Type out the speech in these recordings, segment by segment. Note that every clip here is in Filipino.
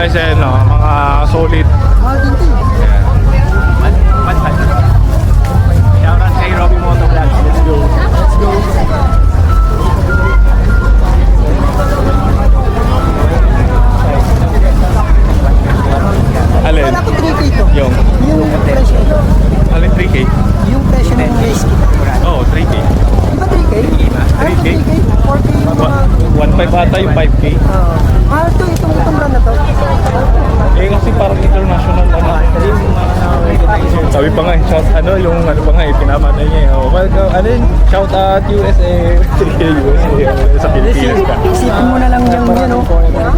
guys, eh, no, mga solid. Mahal din ito. Shoutout kay Robby Moto Vlogs. Let's go. Let's go. Alin? Wala ko 3K ito. Yung presyo ito. alin 3K? Yung presyo ng whiskey. Oo, 3K. Di ba 3K? Ano 3K? 3K? 4K yung mga... 1.5 ata yung 5K. Mahal ito, itong brand na to. Eh kasi parang international ano. Sabi pa nga, shout ano yung ano pa nga pinamatay niya. Oh, welcome. Ano yun? Shout out USA. 3K USA sa Pilipinas ka. Isipin mo na lang yung yan, oh.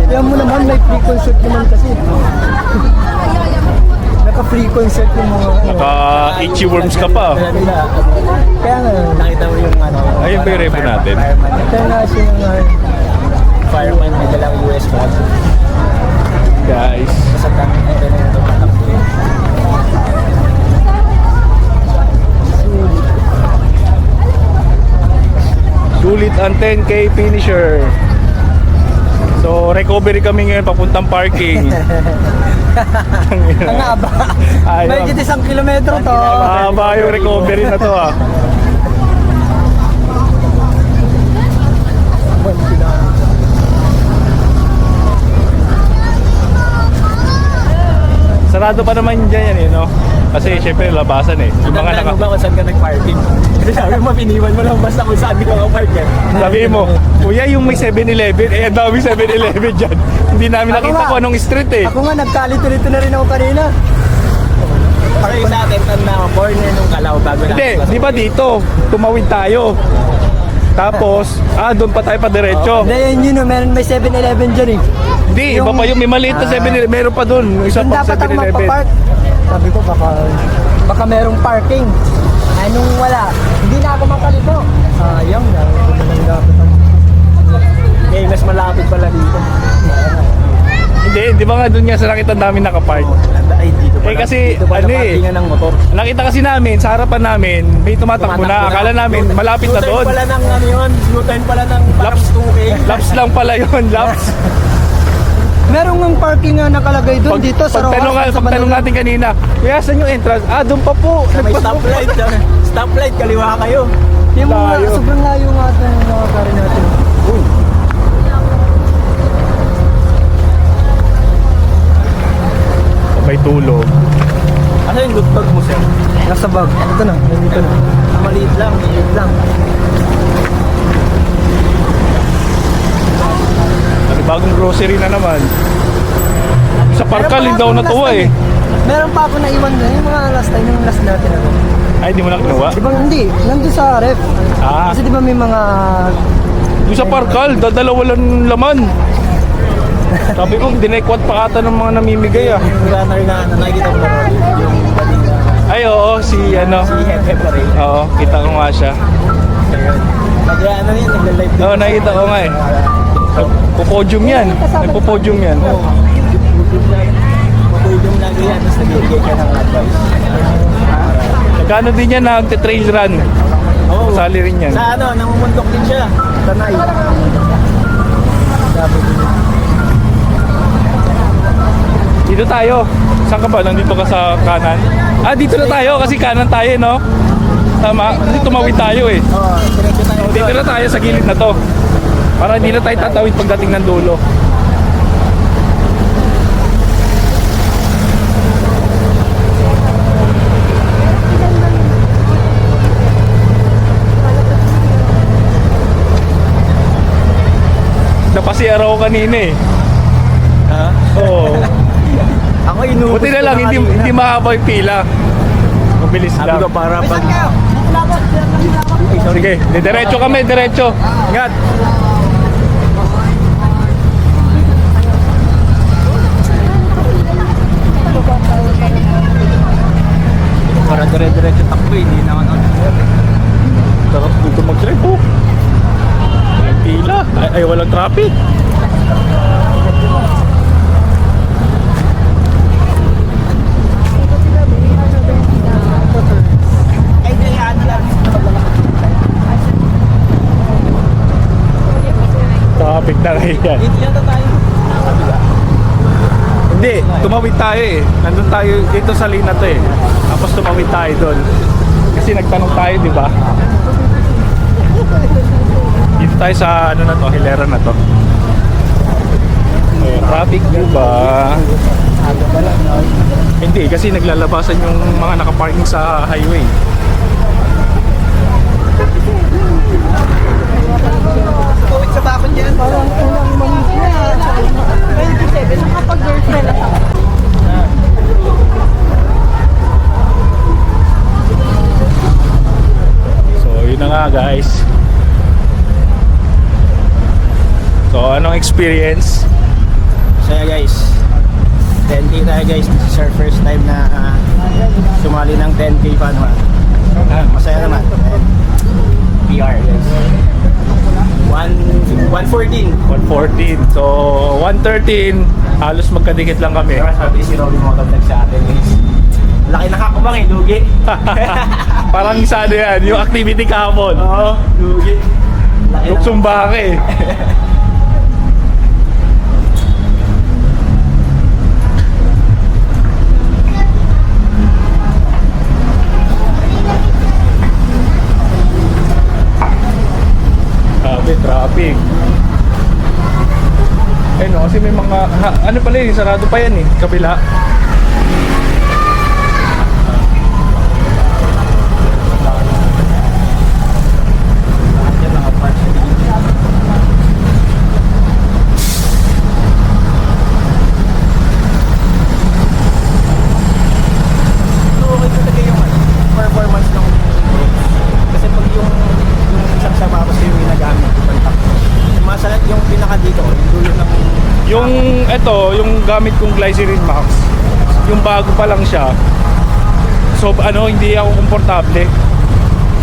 Kaya mo naman, may free concert naman kasi. Naka-free concert yung mga... Naka-itchy worms ka pa. Kaya nga, Nakita mo yung ano. Ayun ba yung repo natin? kaya nga siya yung... Fireman, may dalang US flag. Guys. Sa dami nito na ito. Sulit ang 10K finisher. So, recovery kami ngayon papuntang parking. Ang haba. Ayun. May 1 kilometro to. Mahaba yung recovery na to ah. Sarado pa naman dyan yan eh, no? Kasi syempre labasan eh. Yung mga Tandaan mo ba kung saan ka nag-parking? Kasi sabi mo, mapiniwan mo lang basta kung saan ka nag-park eh. Sabi mo, kuya yung may 7-Eleven, eh ang dami 7-Eleven dyan. Hindi namin Ako nakita nga. kung anong street eh. Ako nga, nagkalito-lito na rin ako kanina. Pakita sa atin na corner nung Calao bago na. Hindi, di ba dito? Tumawid tayo. Tapos, doon pa tayo pa diretso. Hindi, yun, may 7-Eleven dyan eh. Hindi, iba pa yung may maliit na 7-Eleven. Meron pa doon. Isa Doon pang dapat ako 7-Eleven. magpa-park. Sabi ko, baka merong parking. Anong wala, hindi na ako makalito. Sayang na, hindi na dapat ako. Okay, mas malapit pala dito. Hindi, di ba nga doon nga sa nakita namin nakapark? Ay, dito pala. Eh, kasi, dito pala ano eh. parkingan ng motor. Nakita kasi namin, sa harapan namin, may tumatakbo na. Akala namin, malapit na doon. U-turn pala ng ano yun. U-turn pala ng parang 2K. Laps lang pala yun, laps. Merong ng parking na nakalagay doon dito sa Pagtanong natin kanina, kuya, saan yung entrance? Doon pa po. Sa may stoplight. Stoplight, kaliwa kayo. Yung mga Layo. sobrang layo nga ito ng mga kari natin. May tulog. Ano yung loot bag mo, sir? Nasa bag. Ito na, nandito na. Maliit lang. Wait lang. Bagong grocery na naman. Sa Parkal, hindi daw natuwa eh. Meron pa ako naiwan doon, yung mga last time, yung last natin ako. Ay, di mo na kinuha? Di ba, hindi, nandun sa ref. Kasi di ba may mga... Doon sa Parkal, dalawa lang laman. Sabi ko, dinekwat pa ata ng mga namimigay ah. Yung runner na nakikita mo ba? Yung bading na. Ay, oo, si ano. Si Hepe pa rin. Oo, kita ko nga siya. Nag-ano yun, nagla-live din. Oo, nakita ko nga eh. Nagpo-podium yan. Nagpo-podium yan. Pupulong lagi yan, tapos nag-ibigay ka ng advice. Nagkano din yan na trail run. Oo. Kasali rin yan. Sa ano, namumundok din siya. Tanay. Dito tayo. Saan ka ba? Nandito ka sa kanan? Dito na tayo kasi kanan tayo, no? Tama. Dito tumawid tayo eh. Oo, diretso tayo. Dito na tayo sa gilid na to. Para hindi na tayo tatawid pagdating ng dulo. Napasiaraw ko kanina eh. Ha? Oo. Ako inubos. Buti na lang, hindi mahaba yung pila. Mabilis Sabi lang. ko para pag... Sige, diretso kami, diretso. Ingat. Para dire-diretso takbo eh, hindi naman ano. Sarap dito mag-drive po. Walang pila. Ay, walang traffic. Traffic na rin yan. Dito yata tayo. tumawid tayo eh. Nandun tayo dito sa lane na to eh. Tapos tumawid tayo doon. Kasi nagtanong tayo, di ba? Dito tayo sa ano na to, hilera na to. Traffic ba? Hindi, kasi naglalabasan yung mga nakaparking sa highway. Tawid sa bakon dyan. Parang kulang mangisya. 27, nakapag-girlfriend na siya. So, yun na nga guys. So, anong experience? Saya guys. 10K tayo guys. This is our first time na sumali ng 10K fan. Masaya naman. And PR guys. 114. 114. So, 113. Halos magkadikit lang kami. Sabi si Robby Motovlog sa atin guys. Laki na kakabang eh, lugi. Parang sa ano yan, yung activity kahapon. Oo, lugi. Luksong baka eh. Grabe, traffic. Eh no, kasi may mga, ano pala eh, sarado pa yan eh, kabila. Okay talaga yung performance ng kasi pag yung isang sapatos yung ginagamit masalat yung pinaka dito yung dulo ng Yung eto, yung gamit kong Glycerin Max, yung bago pa lang siya. So ano, hindi ako komportable.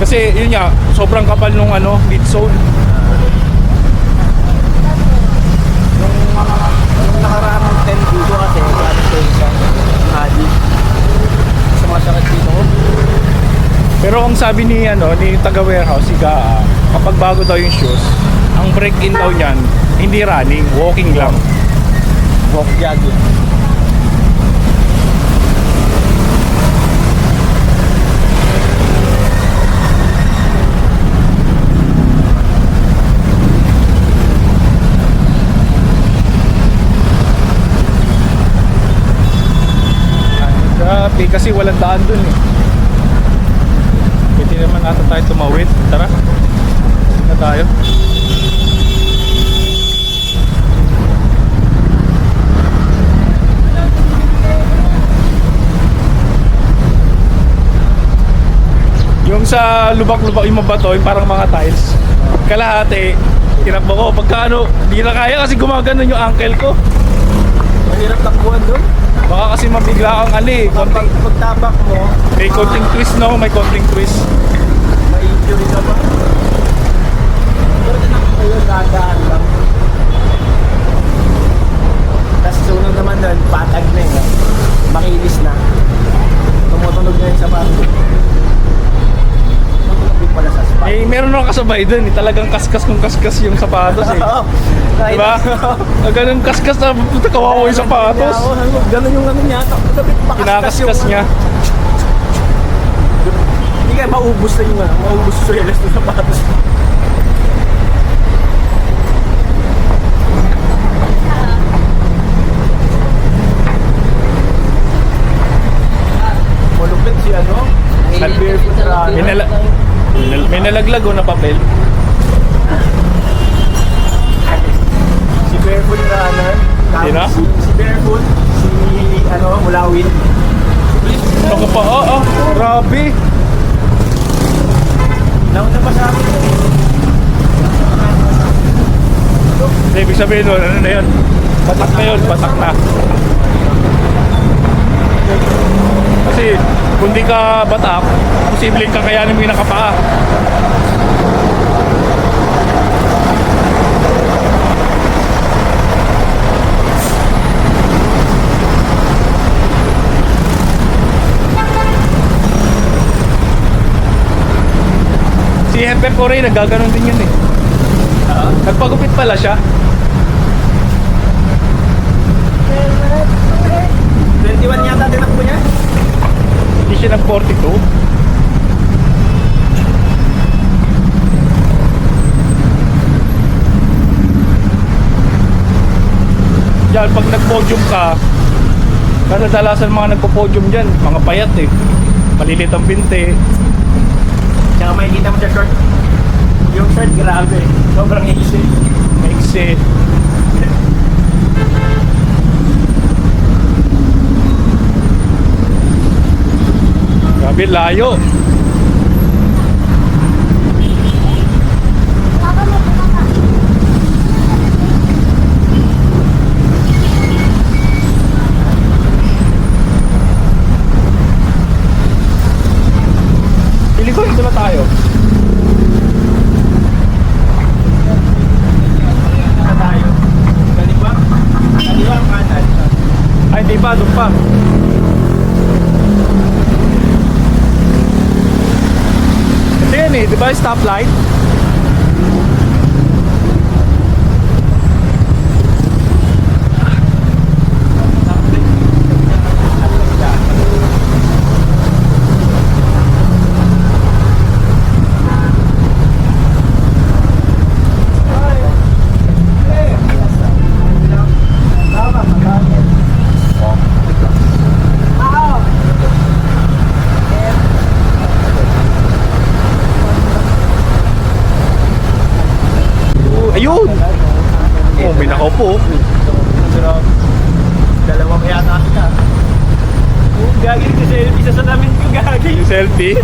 Kasi yun nga, sobrang kapal nung ano, midsole. yung nakaraan ng 10 dito kasi gamit ko yung isang hadi sumasakit dito. Pero ang sabi ni ano, ni taga warehouse, si Gaa, kapag bago daw yung shoes, ang break-in daw niyan, hindi running, walking lang. Walk jogging. Grabe, kasi walang daan dun eh. Pwede naman ata tayo tumawid. Tara, na tayo. Yung sa lubak-lubak yung mabato, yung parang mga tiles. Kalahati, tinakbo ko. Pagka ano, di na kaya kasi gumaganon yung ankle ko. Mahirap takbuhan doon. Baka kasi mabigla kang ali. Kapag pagtabak mo, May konting twist no, may konting twist. may injury na ba? Pero tinakbo kayo, dadaan lang. Tapos sunod naman doon, patag na yun. Makinis na. Tumutunog na yung sapatos. Tumutunog din pala sa spot. Eh, meron akong kasabay dun eh. Talagang kaskas kung kaskas yung sapatos eh. Oo. Diba? Ganun kaskas na puta kawawa yung sapatos. Ganun yung ano niya. Kinakaskas niya. Hindi kaya maubos na yung ano. Maubos yung suyeles ng sapatos. Malupit si ano. Barefoot runner. May nalaglag o na papel. Si Barefoot runner. Tapos Sino? Si Barefoot. Si ano, Mulawin. Ako pa, grabe. Nauna pa sa amin. Ibig sabihin nun, ano na yun? Batak na yun, batak na. Kasi kung di ka batak, posibleng kakayanin mo yung nakapaa. Si Hepe Corey, nagaganon din yun eh. Nagpagupit pala siya. Hindi siya nag-42. Yan, pag nag-podium ka, kadalasan mga nagpo-podium dyan, mga payat eh. Malilit ang binte. Tsaka makikita mo sa short. Yung short, grabe. Sobrang easy. Maiksi. Grabe, layo. Piling ko ito na tayo. Na tayo. Kaliwa? Kaliwa ang kanan. Ay, hindi pa, doon pa. Ito yan eh, di ba yung stoplight? Ayun! Oh, may nakaupo. Dalawang yata kita. Gagi rin kasi isa sa namin yung gagi. Yung selfie.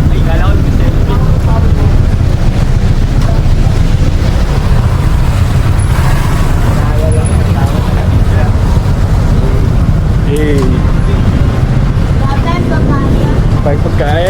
Ay, kala ko yung selfie. Hey, Dapat babae. tayo pagkain.